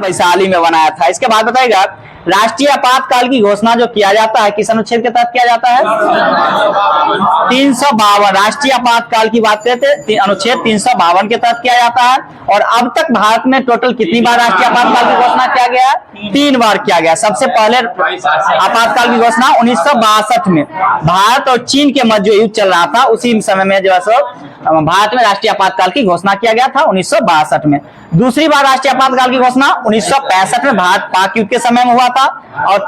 वैशाली में बनाया था। इसके बाद बताइएगा राष्ट्रीय आपातकाल की घोषणा जो किया जाता है किस अनुच्छेद के तहत किया जाता है? 352। राष्ट्रीय आपातकाल की बात करते हैं अनुच्छेद 352 के तहत किया जाता है। और अब तक भारत में टोटल कितनी बार राष्ट्रीय आपातकाल की घोषणा किया गया है? 3 बार किया गया। सबसे पहले आपातकाल की घोषणा 1962 में भारत और चीन के मध्य जो युद्ध चल रहा था उसी समय में जो है सो भारत में राष्ट्रीय आपातकाल की घोषणा किया गया था 1962 में। दूसरी बार राष्ट्रीय आपातकाल की घोषणा 1965 में भारत पाक युद्ध के समय में हुआ था और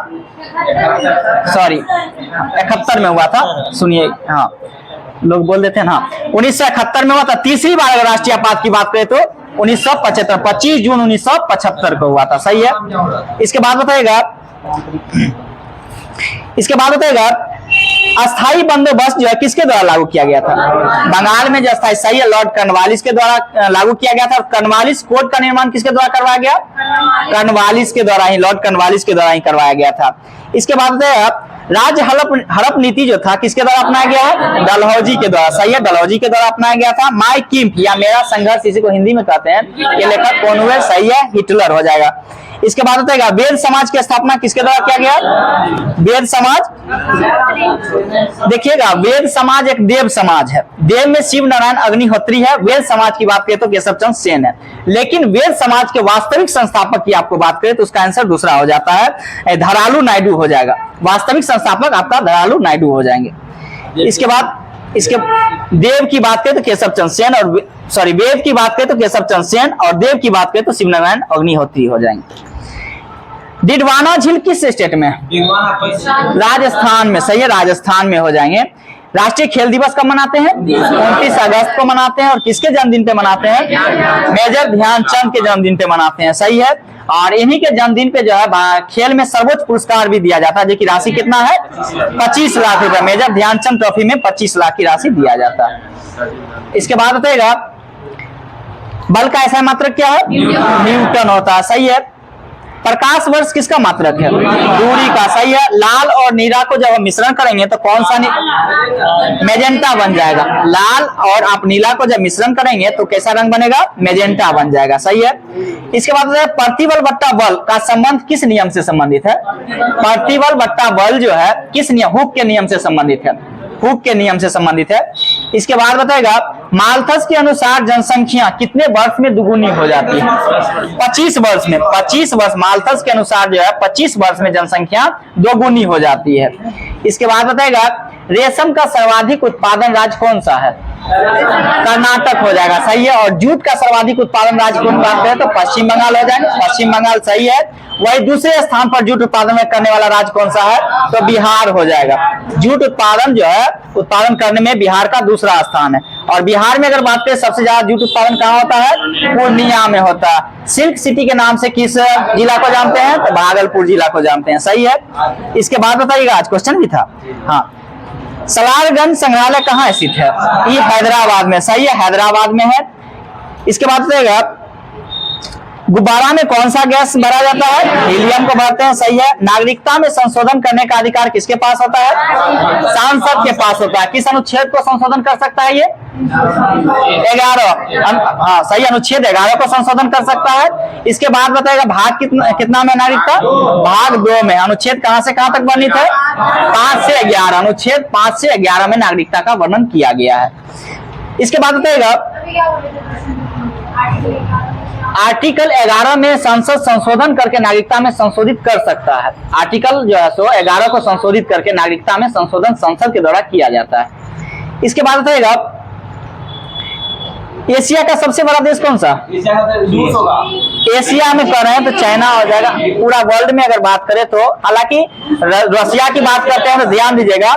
71 में हुआ था। सुनिए, हाँ लोग बोल देते हैं ना, 1971 में हुआ था। तीसरी बार अगर राष्ट्रीय आपात की बात करें तो 1975 25 जून 1975 को हुआ था। सही है। इसके बाद बताइएगा अस्थाई बंदोबस्त जो है किसके द्वारा लागू किया गया था? बंगाल में जो अस्थाई, सही है, लॉर्ड कॉर्नवालिस के द्वारा लागू किया गया था। कॉर्नवालिस कोड का निर्माण किसके द्वारा करवाया गया? कॉर्नवालिस के द्वारा ही, लॉर्ड कॉर्नवालिस के द्वारा ही करवाया गया था। इसके बाद राज्य हड़प नीति जो था किसके द्वारा अपनाया गया है? डलहौजी के द्वारा। सही है, डलहौजी के द्वारा अपनाया गया था। माई किम्प या मेरा संघर्ष इसी को हिंदी में कहते हैं, ये लेखक कौन हुए? सही है, हिटलर हो जाएगा। इसके बाद बताएगा वेद समाज की स्थापना किसके द्वारा किया गया? वेद समाज, देखिएगा वेद समाज एक देव समाज है। देव में शिव नारायण अग्निहोत्री है। वेद समाज की बात करें तो केशव चंद्र सेन है। लेकिन वेद समाज के वास्तविक संस्थापक की आपको बात करें तो उसका आंसर दूसरा हो जाता है, धरालू नायडू हो जाएगा। वास्तविक संस्थापक आपका धरालू नायडू हो जाएंगे। इसके बाद देव की बात करें तो केशव चंद्र सेन और वेद की बात करें तो केशव चंद्र सेन और देव की बात करें तो शिव नारायण अग्निहोत्री हो जाएंगे। डिडवाना झील किस स्टेट में? राजस्थान में। सही है, राजस्थान में हो जाएंगे। राष्ट्रीय खेल दिवस कब मनाते हैं? 29 अगस्त को मनाते हैं। और किसके जन्मदिन पे मनाते हैं? मेजर ध्यानचंद के जन्मदिन पे मनाते हैं। सही है। और इन्हीं के जन्मदिन पे जो है खेल में सर्वोच्च पुरस्कार भी दिया जाता है, जो कि राशि कितना है? 25 लाख रुपए। मेजर ध्यानचंद ट्रॉफी में 25 लाख की राशि दिया जाता है। इसके बाद बताइएगा बल का ऐसा मात्रक क्या है? न्यूटन होता है। सही है। प्रकाश वर्ष किसका मात्रक है? दूरी का। सही है। लाल और नीला को जब हम मिश्रण करेंगे तो कौन सा मेजेंटा बन जाएगा। लाल और आप नीला को जब मिश्रण करेंगे तो कैसा रंग बनेगा? मेजेंटा बन जाएगा। सही है। इसके बाद प्रतिबल बट्टा बल का संबंध किस नियम से संबंधित है? प्रतिबल बट्टा बल जो है किस नियम? हुक के नियम से संबंधित है। हुक के नियम से संबंधित है। इसके बाद बताएगा माल्थस के अनुसार जनसंख्या कितने वर्ष में दुगुनी हो जाती है? 25 वर्ष में। 25 वर्ष माल्थस के अनुसार जो है 25 वर्ष में जनसंख्या दोगुनी हो जाती है। इसके बाद बताएगा रेशम का सर्वाधिक उत्पादन राज्य कौन सा है? कर्नाटक हो जाएगा। सही है। और जूट का सर्वाधिक उत्पादन राज्य कौन बात करें तो पश्चिम बंगाल हो जाएगा। पश्चिम बंगाल। सही है। वही दूसरे स्थान पर जूट उत्पादन में करने वाला राज्य कौन सा है? तो बिहार हो जाएगा। जूट उत्पादन जो है उत्पादन करने में बिहार का दूसरा स्थान है। और बिहार में अगर बात करें सबसे ज्यादा जूट उत्पादन कहाँ होता है? पूर्णिया में होता है। सिल्क सिटी के नाम से किस जिला को जानते हैं? तो भागलपुर जिला को जानते हैं। सही है। इसके बाद बताइएगा आज क्वेश्चन भी था, हाँ, सलारगंज संग्रहालय कहाँ स्थित है? ये हैदराबाद में। सही है, हैदराबाद में है। इसके बाद बताइएगा गुब्बारा में कौन सा गैस भरा जाता है? हीलियम को भरते हैं। सही है। नागरिकता में संशोधन करने का अधिकार किसके पास होता है? सांसद के पास होता है। किस अनुच्छेद को संशोधन कर सकता है? ये 11। हाँ सही, अनुच्छेद 11 को संशोधन कर सकता है। इसके बाद बताएगा भाग कितना में नागरिकता? भाग 2 में। अनुच्छेद कहां से कहां तक वर्णित है? 5 से 11। अनुच्छेद 5 से 11 में नागरिकता का वर्णन किया गया है। इसके बाद बताएगा आर्टिकल 11 में संसद संशोधन करके नागरिकता में संशोधित कर सकता है। आर्टिकल जो है सो 11 को संशोधित करके नागरिकता में संशोधन संसद के द्वारा किया जाता है। इसके बाद बताइएगा एशिया का सबसे बड़ा देश कौन सा? एशिया में कर रहे हैं तो चाइना हो जाएगा। पूरा वर्ल्ड में अगर बात करें तो हालांकि रशिया की बात करते हैं तो ध्यान दीजिएगा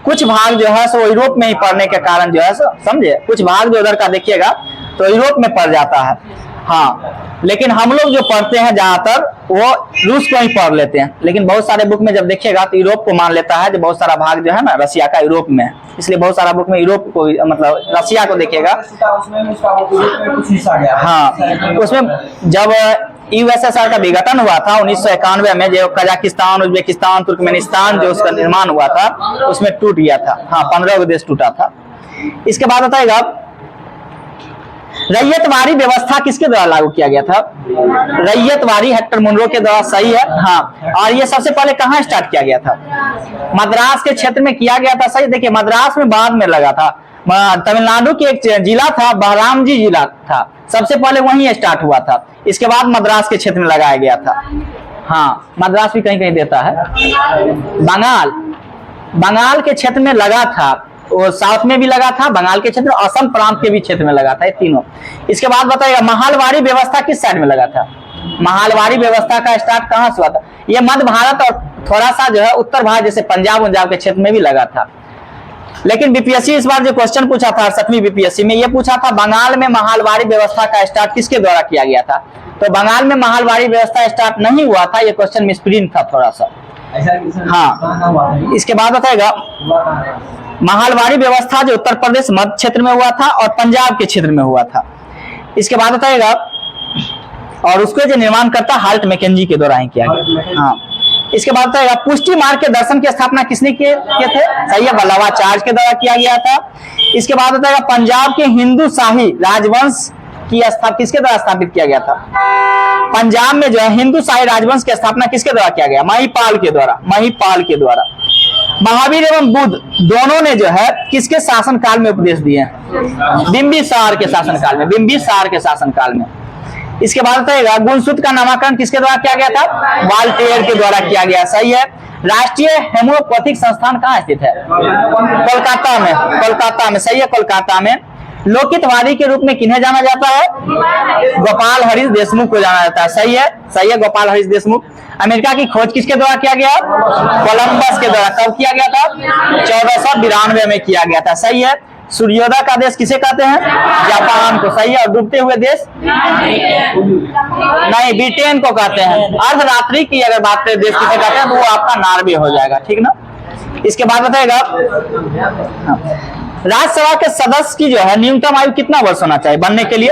कुछ भाग जो है सो यूरोप में ही पड़ने के कारण जो है सो समझे, कुछ भाग जो उधर का देखिएगा तो यूरोप में पड़ जाता है। हाँ, लेकिन हम लोग जो पढ़ते हैं ज्यादातर वो रूस को ही पढ़ लेते हैं। लेकिन बहुत सारे बुक में जब देखिएगा तो यूरोप को मान लेता है, जो बहुत सारा भाग जो है ना रशिया का यूरोप में है, इसलिए बहुत सारा बुक में यूरोप को मतलब रशिया को देखिएगा। हाँ, उसमें जब यूएसएसआर का विघटन हुआ था 1991 में, जो कजाकिस्तान, उज्बेकिस्तान, तुर्कमेनिस्तान जो उसका निर्माण हुआ था उसमें टूट गया था। हाँ, 15 देश टूटा था। इसके बाद बताएगा रैयतवारी व्यवस्था किसके द्वारा लागू किया गया था? रैयतवारी हेक्टर मुनरो के द्वारा, सही है। हाँ, और ये सबसे पहले कहाँ स्टार्ट किया गया था? मद्रास के क्षेत्र में किया गया था, सही। देखिए मद्रास में बाद में लगा था, तमिलनाडु की एक जिला था, बहरामजी जिला था, सबसे पहले वहीं स्टार्ट हुआ था, इसके बाद मद्रास के क्षेत्र में लगाया गया था। हाँ, मद्रास भी कहीं कहीं देता है। बंगाल के क्षेत्र में लगा था, वो साउथ में भी लगा था, बंगाल के क्षेत्र, असम प्रांत के भी क्षेत्र में लगा था, ये तीनों। इसके बाद बताइएगा महालवाड़ी व्यवस्था किस साइड में लगा था? महालवाड़ी व्यवस्था का स्टार्ट कहाँ से हुआ था? ये मध्य भारत और थोड़ा सा जो है उत्तर भारत जैसे पंजाब के क्षेत्र में भी लगा था। लेकिन बीपीएससी इस बार जो क्वेश्चन पूछा था 7वीं बीपीएससी में, ये पूछा था बंगाल में महालवाड़ी व्यवस्था का स्टार्ट किसके द्वारा किया गया था? तो बंगाल में महालवाड़ी व्यवस्था स्टार्ट नहीं हुआ था, ये क्वेश्चन मिसप्रिंट था थोड़ा सा। हाँ, इसके बाद बताएगा महालवाड़ी व्यवस्था जो उत्तर प्रदेश मध्य क्षेत्र में हुआ था और पंजाब के क्षेत्र में हुआ था। इसके बाद बताएगा, और उसको जो निर्माण करता हाल्ट मैकेंजी के द्वारा ही किया गया। हाँ, इसके बाद बताएगा पुष्टि मार्ग के दर्शन की स्थापना किसने किए थे? सही है, वल्लभाचार्य के द्वारा किया गया था। इसके बाद बताएगा पंजाब के हिंदू शाही राजवंश की स्थापना किसके द्वारा स्थापित किया गया था? पंजाब में जो है हिंदू शाही राजवंश की स्थापना किसके द्वारा किया गया? महिपाल के द्वारा, महिपाल के द्वारा। महावीर एवं बुद्ध दोनों ने जो है किसके शासन काल में उपदेश दिए? बिंबिसार के शासन काल में, बिंबिसार के शासन काल में। इसके बाद बताइएगा गुणसूत्र का नामकरण किसके द्वारा किया गया था? वाल्टेयर के द्वारा किया गया, सही है। राष्ट्रीय होम्योपैथिक संस्थान कहाँ स्थित है? कोलकाता में, कोलकाता में, सही है, कोलकाता में। लोकितवादी के रूप में किन्हें जाना जाता है? गोपाल हरीश देशमुख को जाना जाता है, सही है, सही है, गोपाल हरीश देशमुख। अमेरिका की खोज किसके द्वारा किया गया? कोलंबस के द्वारा। कब किया गया था? 1492 में किया गया था, सही है। सूर्योदय का देश किसे कहते हैं? जापान को, सही है। और डूबते हुए देश? नहीं, ब्रिटेन को कहते हैं। अर्धरात्रि की अगर बात करें देश किसे कहते हैं तो वो आपका नॉर्वे हो जाएगा, ठीक ना। इसके बाद बताएगा राज्यसभा के सदस्य की जो है न्यूनतम आयु कितना वर्ष होना चाहिए बनने के लिए?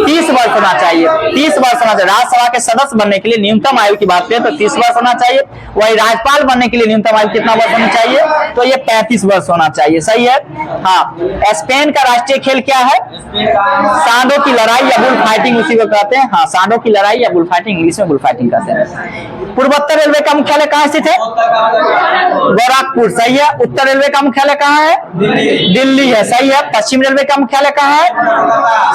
30 वर्ष होना चाहिए, 30 वर्ष होना चाहिए। राज्यसभा के सदस्य बनने के लिए न्यूनतम आयु की बात करें तो 30 वर्ष होना चाहिए। वही राज्यपाल बनने के लिए न्यूनतम आयु कितना वर्ष होनी चाहिए? तो ये 35 वर्ष होना चाहिए, सही है। हाँ, स्पेन का राष्ट्रीय खेल क्या है? सांडों की लड़ाई या बुल फाइटिंग, उसी को कहते हैं। हाँ, सांडों की लड़ाई या बुल फाइटिंग, इंग्लिश में बुल फाइटिंग कहते हैं। पूर्वोत्तर रेलवे का मुख्यालय कहाँ स्थित है? गोरखपुर, सही है। उत्तर रेलवे का मुख्यालय कहाँ है? दिल्ली है, सही है। पश्चिम रेलवे का मुख्यालय कहाँ है?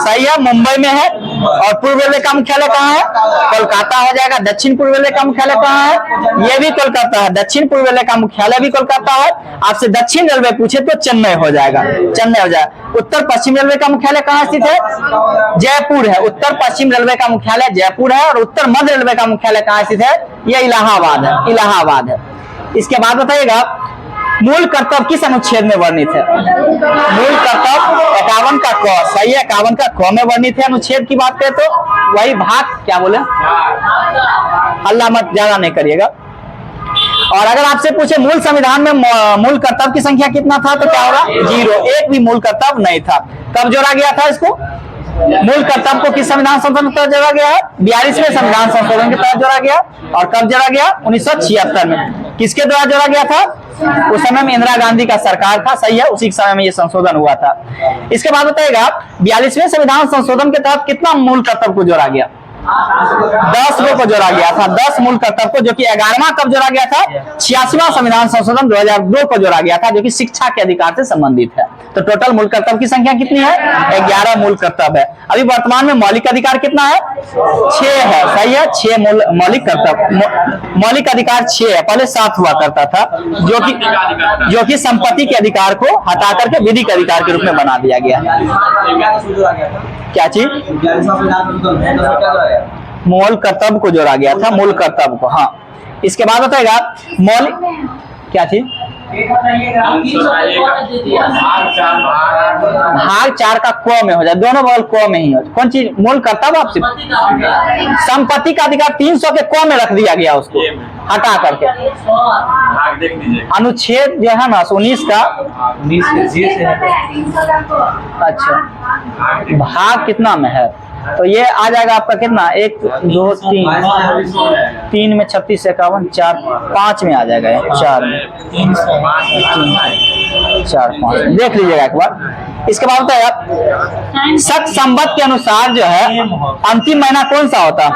सही है, मुंबई में है। और पूर्व रेलवे का मुख्यालय कहाँ है? कोलकाता हो जाएगा। दक्षिण पूर्व रेलवे का मुख्यालय कहाँ है? ये भी कोलकाता है। दक्षिण पूर्व रेलवे का मुख्यालय भी कोलकाता है। आपसे दक्षिण रेलवे पूछे तो चेन्नई हो जाएगा, चेन्नई हो जाएगा। उत्तर पश्चिम रेलवे का मुख्यालय कहाँ स्थित है? जयपुर है। उत्तर पश्चिम रेलवे का मुख्यालय जयपुर है। और उत्तर मध्य रेलवे का मुख्यालय कहाँ स्थित है? ये इलाहाबाद है, इलाहाबाद है। इसके बाद बताइएगा मूल कर्तव्य किस अनुच्छेद में वर्णित है? मूल कर्तव्य 51 का क, सही है, 51 का क में वर्णित है। अनुच्छेद की बात करें तो वही भाग, क्या बोले, हल्ला मत ज्यादा नहीं करिएगा। और अगर आपसे पूछे मूल संविधान में मूल कर्तव्य की संख्या कितना था तो क्या होगा? 0, एक भी मूल कर्तव्य नहीं था। कब जोड़ा गया था इसको? मूल कर्तव्य को किस संविधान संशोधन के तहत जोड़ा गया है? 42वें संविधान संशोधन के तहत जोड़ा गया। और कब जोड़ा गया? 1976 में। किसके द्वारा जोड़ा गया था? उस समय में इंदिरा गांधी का सरकार था, सही है, उसी समय में ये संशोधन हुआ था। इसके बाद बताएगा 42वें संविधान संशोधन के तहत कितना मूल कर्तव्य को जोड़ा गया? 10 को जोड़ा गया था, 10 मूल कर्तव्य को, जो कि 11वां कब जोड़ा गया था? 86वां संविधान संशोधन 2002 को जोड़ा गया था, जो कि शिक्षा के अधिकार से संबंधित है। तो टोटल मूल कर्तव्य की संख्या कितनी है? 11 मूल कर्तव्य है। अभी वर्तमान में मौलिक अधिकार कितना है? 6 है, सही है, 6 मौलिक कर्तव्य, मौलिक अधिकार 6 है। पहले 7 हुआ करता था, जो कि संपत्ति के अधिकार को हटा करके विधिक अधिकार के रूप में बना दिया गया। क्या चीज? मूल कर्तव्य को जोड़ा गया था, मूल कर्तव्य को। हाँ, इसके बाद बताएगा मौलिक, क्या चीज? भाग 4 का क में हो जाए, दोनों बगल क में ही हो। कौन चीज? मूल कर्तव्य। आपसे संपत्ति का अधिकार 300 के क में रख दिया गया, उसको हटा करके। अनुच्छेद जो है ना 19 का, अच्छा, भाग कितना में है? तो ये आ जाएगा आपका कितना? 1 2 3 में 36 51 4 5 में आ जाएगा, 4 में 4 5 देख लीजिएगा एक बार। इसके बाद बताइए आप शक संवत के अनुसार जो है अंतिम महीना कौन सा होता है?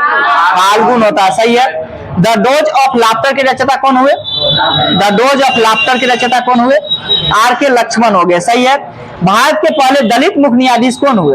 फाल्गुन होता है, सही है। द डोज ऑफ लाफ्टर के रचयिता कौन हुए? द डोज ऑफ लाफ्टर के रचयिता कौन हुए? आर के लक्ष्मण हो गए, सही है। भारत के पहले दलित मुख्य न्यायाधीश कौन हुए?